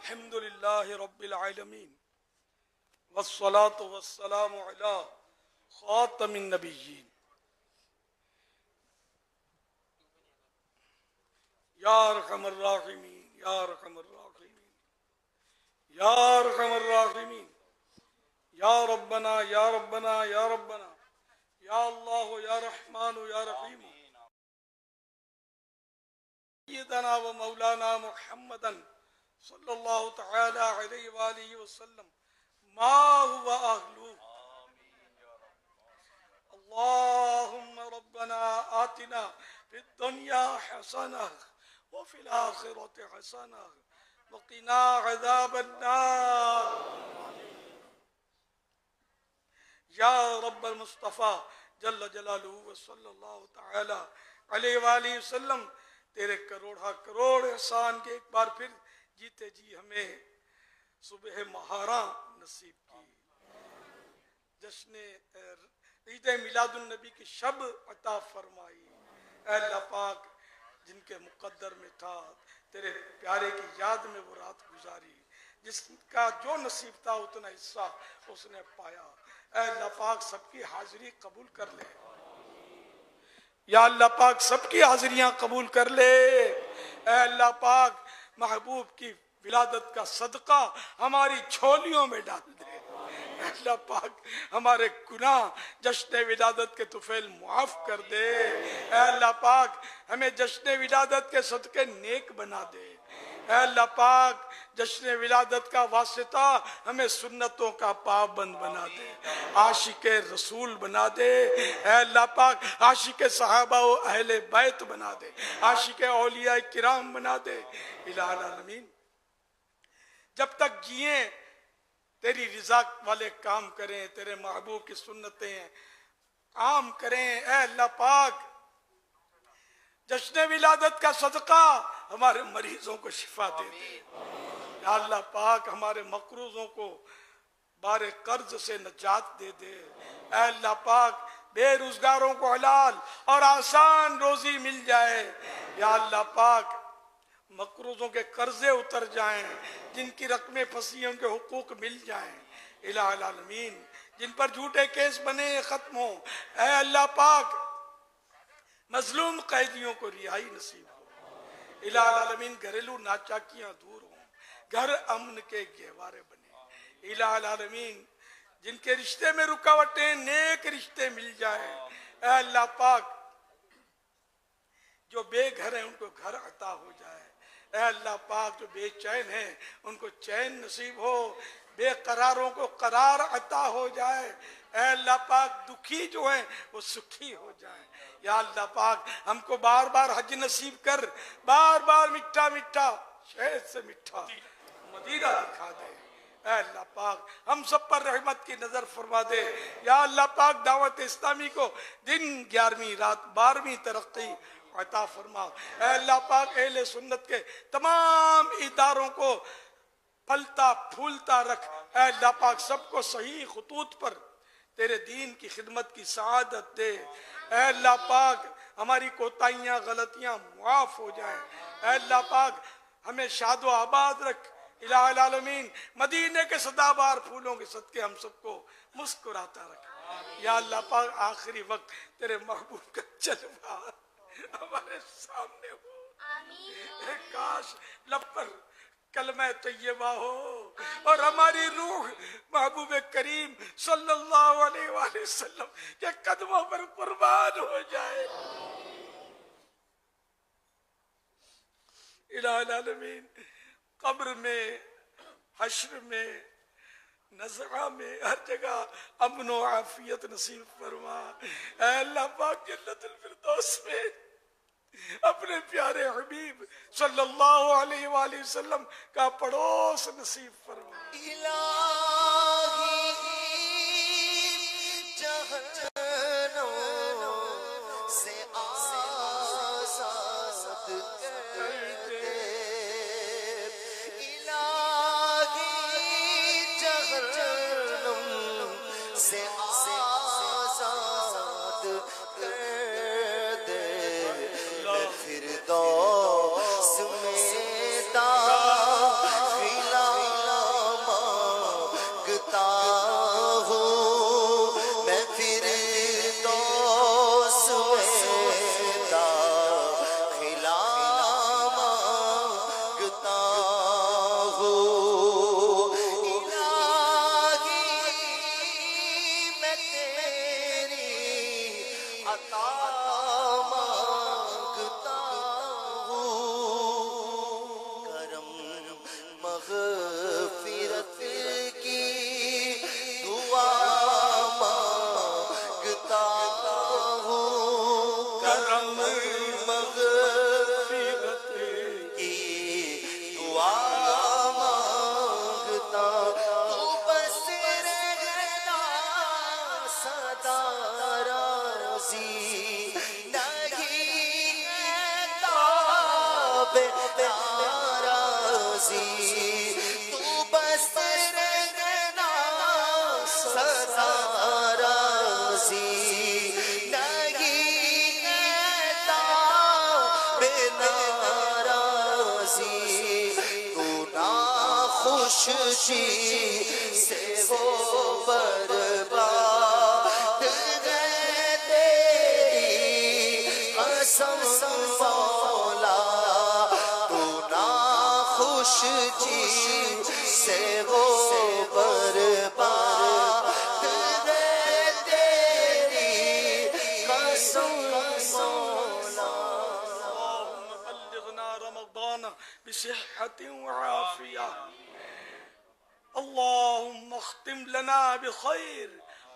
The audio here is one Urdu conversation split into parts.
الحمد لله رب العالمين والصلاة والسلام على خاتم النبيين يا ارحم الراحمين يا ارحم الراحمين يا ارحم الراحمين يا ربنا يا ربنا يا ربنا يا الله يا رحمن يا رحيم سيدنا ومولانا محمدا صلی اللہ تعالی علیہ وآلہ وسلم ما هو أهله. اللهم ربنا آتنا في الدنيا حسنة وفي الآخرة حسنة وقنا عذاب النار. یا رب المصطفیٰ جل جلالہ وصلی اللہ تعالی علیہ وآلہ وسلم، تیرے کروڑا کروڑ احسان کے ایک بار پھر جیتے جی ہمیں صبح مہاراں نصیب کی، جشن عید میلاد النبی کی شب عطا فرمائی. اے اللہ پاک، جن کے مقدر میں تھا تیرے پیارے کی یاد میں وہ رات گزاری، جس کا جو نصیب تھا اتنا حصہ اس نے پایا. اے اللہ پاک سب کی حاضری قبول کر لے، یا اللہ پاک سب کی حاضریاں قبول کر لے. اے اللہ پاک محبوب کی ولادت کا صدقہ ہماری جھولیوں میں ڈال دے. اے اللہ پاک ہمارے گناہ جشن ولادت کے طفیل معاف کر دے. اے اللہ پاک ہمیں جشن ولادت کے صدقے نیک بنا دے. اے اللہ پاک جشن ولادت کا واسطہ ہمیں سنتوں کا پابند بنا دے، عاشق رسول بنا دے. اے اللہ پاک عاشق صحابہ و اہل بیت بنا دے، عاشق اولیاء کرام بنا دے. الہ العالمین جب تک جئیں تیری رضا والے کام کریں، تیرے محبوب کی سنتیں عام کریں. اے اللہ پاک جشن ولادت کا صدقہ ہمارے مریضوں کو شفا دے دے. یا اللہ پاک ہمارے مقروضوں کو بار قرض سے نجات دے دے. اے اللہ پاک بے روزگاروں کو حلال اور آسان روزی مل جائے. یا اللہ پاک مقروضوں کے قرضے اتر جائیں، جن کی رقمیں پھنسی ہیں ان کے حقوق مل جائیں. الہ العالمین جن پر جھوٹے کیس بنے ختم ہوں. اے اللہ پاک مظلوم قیدیوں کو رہائی نصیب ہو. الہ العالمین گھریلو ناچاکیاں دور ہوں، گھر امن کے گہوارے بنے. الہ العالمین جن کے رشتے میں رکاوٹیں نیک رشتے مل جائیں. اے اللہ پاک جو بے گھر ہیں ان کو گھر عطا ہو جائے. اے اللہ پاک جو بے چین ہیں ان کو چین نصیب ہو، بے قراروں کو قرار عطا ہو جائے. اے اللہ پاک دکھی جو ہیں وہ سکھی ہو جائیں. یا اللہ پاک ہم کو بار بار حج نصیب کر، بار بار میٹھا میٹھا شہد سے میٹھا مدینہ دکھا دے. اے اللہ پاک ہم سب پر رحمت کی نظر فرما دے. یا اللہ پاک دعوت اسلامی کو دن 11ویں رات 12ویں ترقی عطا فرما. اے اللہ پاک اہل سنت کے تمام اداروں کو پھلتا پھولتا رکھ. اے اللہ پاک سب کو صحیح خطوط پر تیرے دین کی خدمت کی سعادت دے. اے اللہ پاک ہماری کوتاہیاں غلطیاں معاف ہو جائیں. اے اللہ پاک ہمیں شاد و آباد رکھ. الہ العالمین مدینے کے سدابار پھولوں کے صدقے ہم سب کو مسکراتا رکھ. یا اللہ پاک آخری وقت تیرے محبوب کا جلوہ ہمارے سامنے ہو. اے کاش لب پر کلمہ طیبہ ہو اور ہماری روح محبوب کریم صلی اللہ علیہ وآلہ وسلم کے قدموں پر قربان ہو جائے. الہ العالمین قبر میں، حشر میں، نزعہ میں، ہر جگہ امن و عافیت نصیب فرما. اے اللہ پاک جنت الفردوس میں اپنے پیارے حبیب صلی اللہ علیہ وآلہ وسلم کا پڑوس نصیب فرما. الہی جہنم سے آزاد کر دے. الہی جہنم سے آزاد کر دے. فردوس میں داخلہ خوش جی سے وہ برباد ہے تیری قسم مولا تو نا خوش جی سے وہ برباد ہے تیری قسم مولا اللهم بلغنا رمضان بصحة وعافية اللهم اختم لنا بخير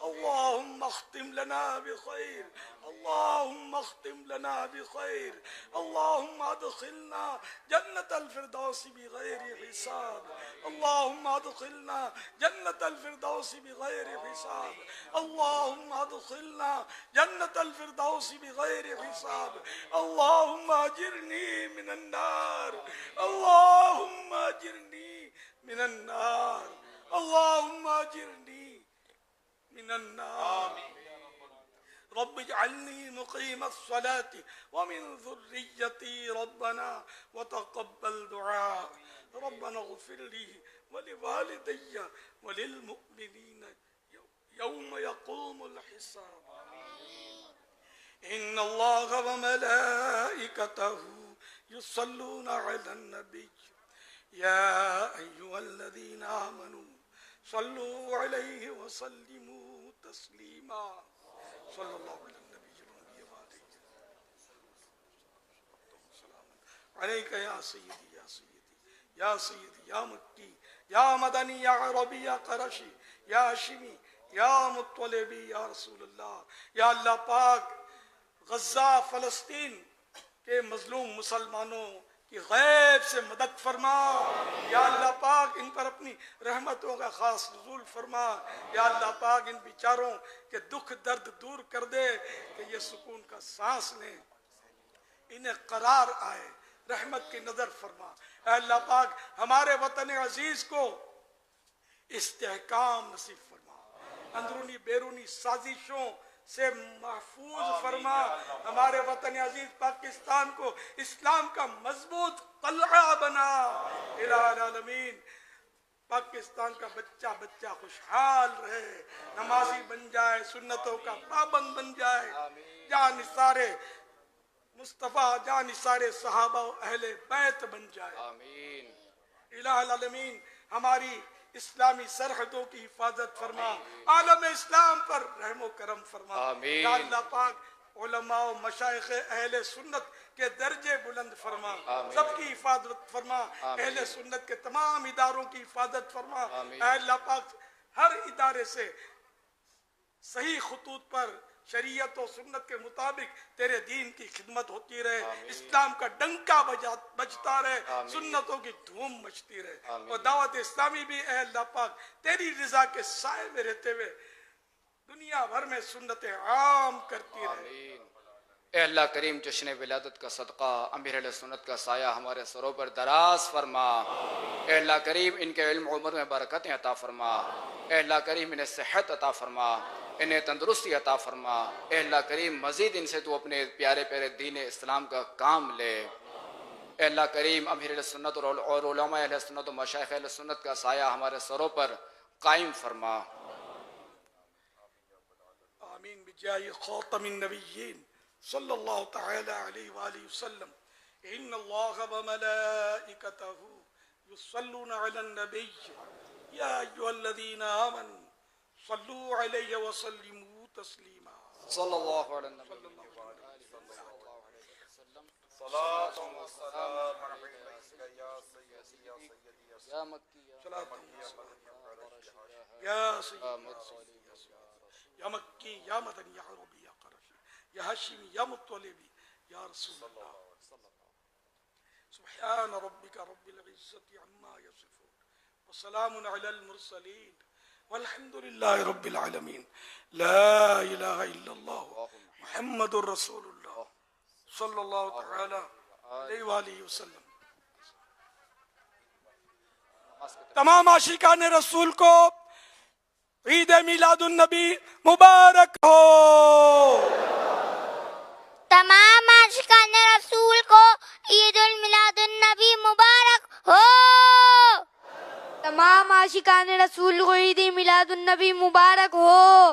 اللهم اختم لنا بخير اللهم اختم لنا بخير اللهم ادخلنا جنة الفردوس بغير حساب اللهم ادخلنا جنة الفردوس بغير حساب اللهم ادخلنا جنة الفردوس بغير حساب اللهم اجرني من النار اللهم اجرني من النار اللهم اجرني من النار رب اجعلني مقيم الصلاة ومن ذريتي ربنا وتقبل دعاء ربنا اغفر لي ولوالدي وللمؤمنين يوم يقوم الحساب إن الله وملائكته يصلون على النبي يا أيها الذين آمنوا صلوا عليه وسلموا تسليما صلى الله على النبي الأمي وعليه السلام عليك يا سيدي يا سيدي يا سيدي يا مكي يا مدني يا عربي يا قرشي يا هاشمي يا مطلبي يا رسول الله یا اللہ پاک غزہ فلسطین کے مظلوم مسلمانوں کی غیب سے مدد فرما یا اللہ پاک ان پر اپنی رحمتوں کا خاص نزول فرما یا اللہ پاک ان بیچاروں کے دکھ درد دور کر دے کہ یہ سکون کا سانس لیں انہیں قرار آئے رحمت کی نظر فرما اے اللہ پاک ہمارے وطن عزیز کو استحکام نصیب فرما اندرونی بیرونی سازشوں سے محفوظ فرما ہمارے وطن عزیز پاکستان کو اسلام کا مضبوط قلعہ بنا الہ العالمین پاکستان کا بچہ بچہ خوشحال رہے نمازی بن جائے سنتوں کا پابند بن جائے جہاں نثار مصطفیٰ جہاں نثار صحابہ و اہل بیت بن جائے آمین الہ العالمین ہماری اسلامی سرحدوں کی حفاظت فرما عالم اسلام پر رحم و کرم فرما آمین یا اللہ پاک علماء و مشائخ اہل سنت کے درجے بلند فرما آمین سب کی حفاظت فرما آمین اہل سنت کے تمام اداروں کی حفاظت فرما آمین اے اللہ پاک ہر ادارے سے صحیح خطوط پر شریعت و سنت کے مطابق تیرے دین کی خدمت ہوتی رہے آمین اسلام کا ڈنکا بجتا رہے آمین سنتوں کی دھوم مچتی رہے آمین اور دعوت اسلامی بھی اے اللہ پاک تیری رضا کے سائے میں رہتے ہوئے دنیا بھر میں سنت عام کرتی رہے آمین اے اللہ کریم جشن ولادت کا صدقہ امیر اہل سنت کا سایہ ہمارے سروں پر دراز فرما اے اللہ کریم ان کے علم عمر میں برکتیں عطا فرما اے اللہ کریم انہیں صحت عطا فرما انہیں تندرستی عطا فرما اے اللہ کریم مزید ان سے تو اپنے پیارے پیارے دین اسلام کا کام لے اے اللہ کریم امیر اہل سنت اور علماء اہل سنت و مشائخ اہل سنت کا سایہ ہمارے سروں پر قائم فرما آمین بجائے خاتم النبیین صلی اللہ تعالی علیہ وآلہ وسلم ان اللہ وملائکتہ یصلون علی النبی یا ایہا الذین آمنوا صلوا علیہ وسلموا تسلیما صلی اللہ علیہ وسلم صلاة و سلام علیک یا سیدی یا سیدی یا مکی یا سیدی یا مکی یا مدنی یا عربی یا قرشی یا ہاشمی یا مطلبی یا رسول اللہ سبحان ربک رب العزت عما یصفون وسلام علی المرسلین والحمد للہ رب العالمین لا الہ الا اللہ محمد الرسول اللہ صلی اللہ تعالی علیہ وآلہ وسلم تمام عاشقان رسول کو عید میلاد النبی مبارک ہو تمام عاشقان رسول کو عید المیلاد النبی مبارک ہو عاشقان رسول کو عید میلاد النبی مبارک ہو.